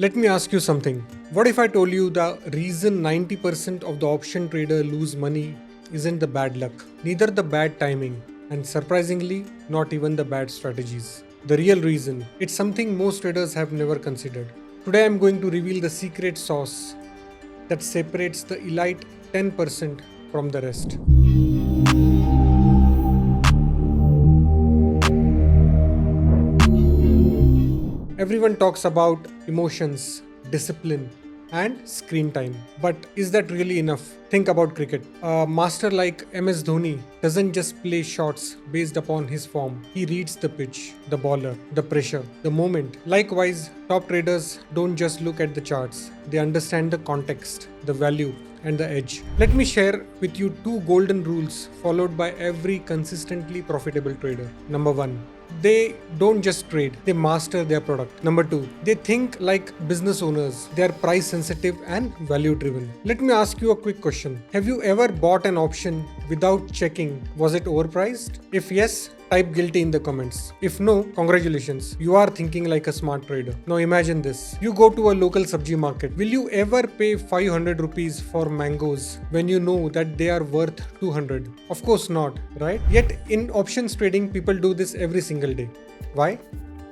Let me ask you something. What if I told you the reason 90% of the option trader lose money isn't the bad luck, neither the bad timing, and surprisingly, not even the bad strategies. The real reason, it's something most traders have never considered. Today I'm going to reveal the secret sauce that separates the elite 10% from the rest. Everyone talks about emotions, discipline, and screen time. But is that really enough? Think about cricket. A master like MS Dhoni doesn't just play shots based upon his form. He reads the pitch, the bowler, the pressure, the moment. Likewise, top traders don't just look at the charts. They understand the context, the value, and the edge. Let me share with you two golden rules followed by every consistently profitable trader. Number 1. They don't just trade, they master their product. Number 2, they think like business owners. They are price sensitive and value driven. Let me ask you a quick question. Have you ever bought an option without checking was it overpriced? If yes, type guilty in the comments. If no, congratulations, you are thinking like a smart trader. Now imagine this. You go to a local sabji market. Will you ever pay 500 rupees for mangoes when you know that they are worth 200? Of course not, right? Yet in options trading, people do this every single day. Why?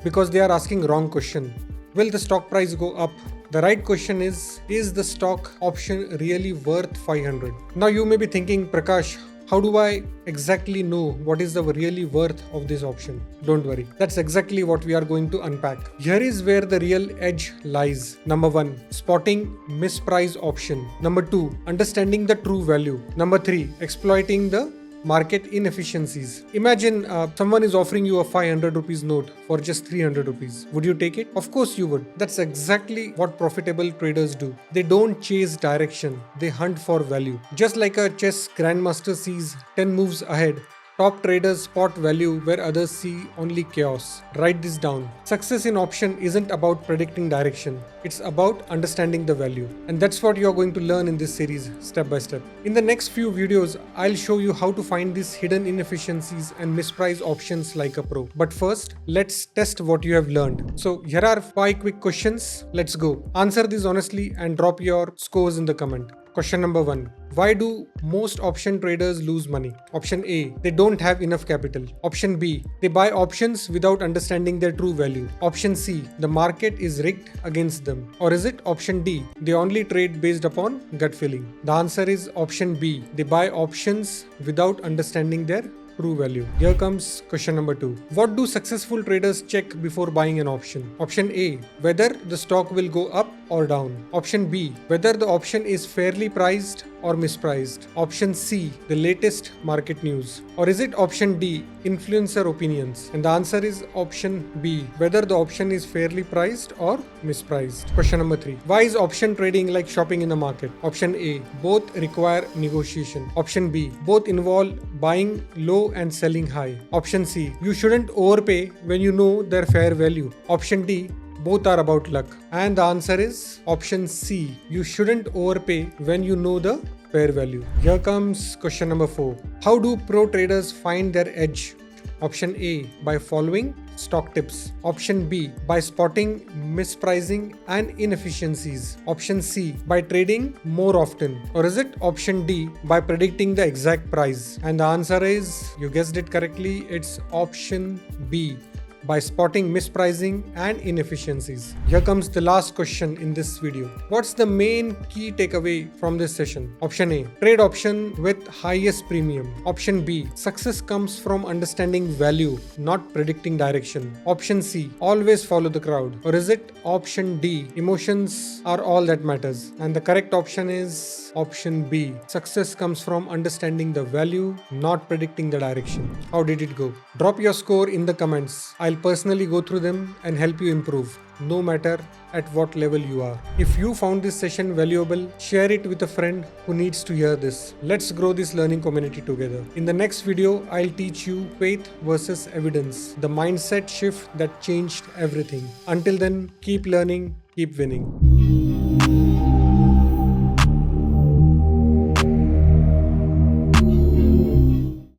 Because they are asking wrong question. Will the stock price go up? The right question is the stock option really worth 500? Now you may be thinking, Prakash, how do I exactly know what is the really worth of this option? Don't worry. That's exactly what we are going to unpack. Here is where the real edge lies. Number 1, spotting mispriced option. Number 2, understanding the true value. Number 3, exploiting the market inefficiencies. Imagine someone is offering you a 500 rupees note for just 300 rupees. Would you take it? Of course you would. That's exactly what profitable traders do. They don't chase direction, they hunt for value. Just like a chess grandmaster sees 10 moves ahead, top traders spot value where others see only chaos. Write this down. Success in option isn't about predicting direction. It's about understanding the value. And that's what you're going to learn in this series, step by step. In the next few videos, I'll show you how to find these hidden inefficiencies and mispriced options like a pro. But first, let's test what you have learned. So here are 5 quick questions. Let's go. Answer these honestly and drop your scores in the comment. Question number 1. Why do most option traders lose money? Option A, they don't have enough capital. Option B, they buy options without understanding their true value. Option C, the market is rigged against them. Or is it option D, they only trade based upon gut feeling? The answer is option B, they buy options without understanding their true value. Here comes question number 2. What do successful traders check before buying an option? Option A, whether the stock will go up or down. Option B, whether the option is fairly priced or mispriced. Option C, the latest market news. Or is it option D, influencer opinions? And the answer is option B, whether the option is fairly priced or mispriced. Question number 3. Why is option trading like shopping in the market? Option A, both require negotiation. Option B, both involve buying low and selling high. Option C, you shouldn't overpay when you know their fair value. Option D, both are about luck. And the answer is option C, you shouldn't overpay when you know the fair value. Here comes question number 4. How do pro traders find their edge? Option A, by following stock tips. Option B, by spotting mispricing and inefficiencies. Option C, by trading more often. Or is it option D, by predicting the exact price? And the answer is, you guessed it correctly, it's option B, by spotting mispricing and inefficiencies. Here comes the last question in this video. What's the main key takeaway from this session? Option A, trade option with highest premium. Option B, success comes from understanding value, not predicting direction. Option C, always follow the crowd. Or is it option D, emotions are all that matters? And the correct option is option B, success comes from understanding the value, not predicting the direction. How did it go? Drop your score in the comments. I'll personally go through them and help you improve, no matter at what level you are. If you found this session valuable, share it with a friend who needs to hear this. Let's grow this learning community together. In the next video, I'll teach you faith versus evidence, the mindset shift that changed everything. Until then, keep learning, keep winning.